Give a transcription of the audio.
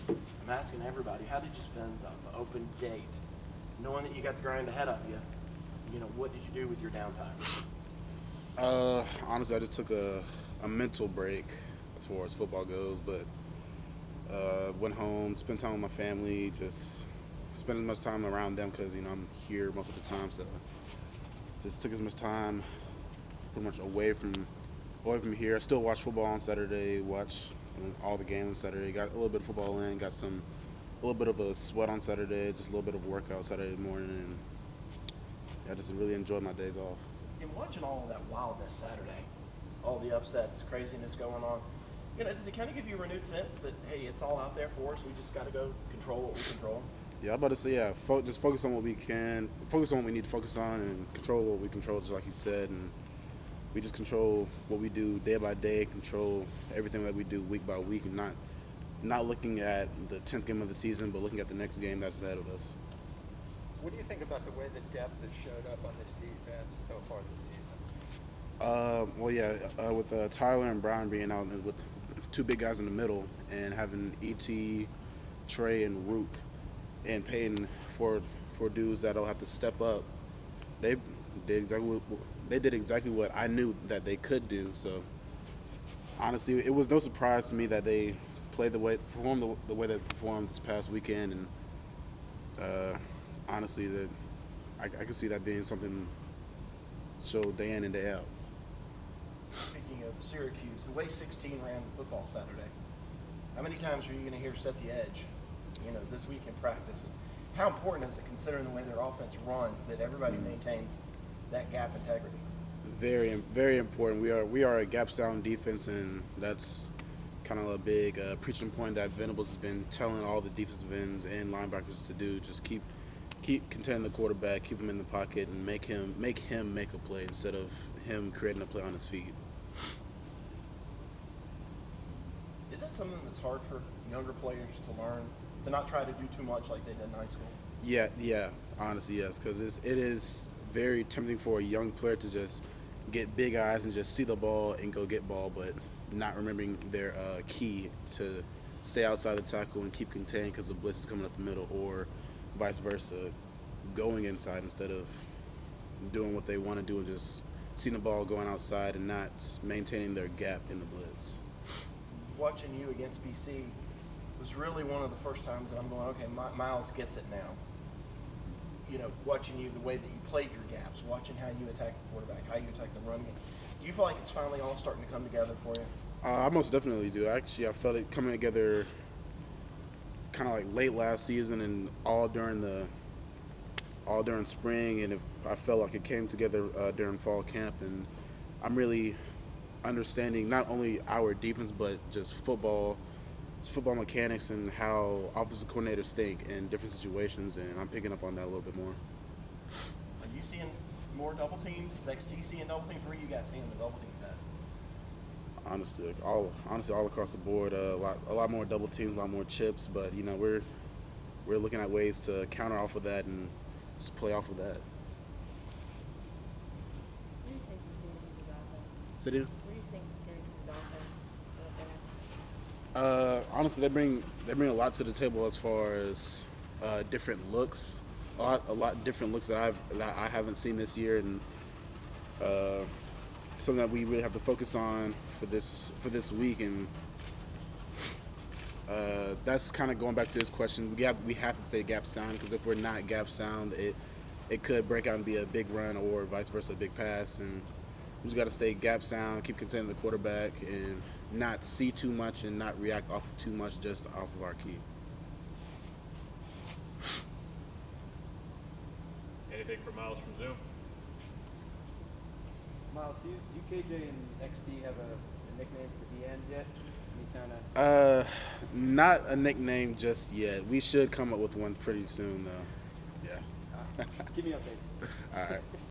I'm asking everybody, how did you spend the open date? Knowing that you got the grind ahead of you, what did you do with your downtime? Honestly, I just took a mental break as far as football goes, but went home, spent time with my family, just spent as much time around them because I'm here most of the time. So just took as much time, pretty much away from here. I still watch football on Saturday. Watch all the games on Saturday. Got a little bit of football in. Got a little bit of a sweat on Saturday. Just a little bit of workout Saturday morning, and I just really enjoyed my days off. In watching all of that wildness Saturday, all the upsets, craziness going on, does it kind of give you a renewed sense that, hey, it's all out there for us, we just got to go control what we control? Yeah, I'm about to say, yeah, just focus on what we can, focus on what we need to focus on, and control what we control, just like you said. And we just control what we do day by day, control everything that we do week by week, and not looking at the 10th game of the season, but looking at the next game that's ahead of us. What do you think about the way the depth has showed up on this defense so far this season? With Tyler and Brown being out with two big guys in the middle, and having E.T., Trey, and Rook, and paying for dudes that'll have to step up, they did exactly what I knew that they could do. So honestly, it was no surprise to me that they performed the way they performed this past weekend, and honestly, that I could see that being something showed day in and day out. Speaking of Syracuse, the way 16 ran the football Saturday, how many times are you going to hear set the edge, this week in practice? And how important is it, considering the way their offense runs, that everybody maintains that gap integrity? Very, very important. We are a gap sound defense, and that's kind of a big preaching point that Venables has been telling all the defensive ends and linebackers to do. Just keep containing the quarterback, keep him in the pocket, and make him make a play instead of him creating a play on his feet. Is that something that's hard for younger players to learn, to not try to do too much like they did in high school? Yeah, honestly, yes, because it is very tempting for a young player to just get big eyes and just see the ball and go get ball, but not remembering their key to stay outside the tackle and keep contained because the blitz is coming up the middle, or vice versa, going inside instead of doing what they want to do and just seeing the ball going outside and not maintaining their gap in the blitz. Watching you against BC was really one of the first times that I'm going, okay, Myles gets it now. Watching you, the way that you played your gaps, watching how you attack the quarterback, how you attack the run game. Do you feel like it's finally all starting to come together for you? I most definitely do. Actually, I felt it coming together kind of like late last season and all during spring, and I felt like it came together during fall camp. And I'm really understanding not only our defense but just football mechanics and how offensive coordinators think in different situations, and I'm picking up on that a little bit more. Are you seeing more double teams? Is XT seeing double teams? Where are you guys seeing the double teams at? Honestly, all across the board, a lot more double teams, a lot more chips. But we're looking at ways to counter off of that and just play off of that. What do you think from Syracuse's offense? City? What do you think from Syracuse's offense? Honestly, they bring a lot to the table as far as different looks, a lot different looks that I haven't seen this year, and something that we really have to focus on for this week. And that's kind of going back to this question. We have to stay gap sound, because if we're not gap sound, it could break out and be a big run, or vice versa, a big pass. And we just got to stay gap sound, keep containing the quarterback, and not see too much and not react off of too much, just off of our key. Anything for Myles from Zoom? Myles, do KJ and XT have a nickname for the DNs yet? Any kind of? Not a nickname just yet. We should come up with one pretty soon, though. Yeah. Give me an update. All right.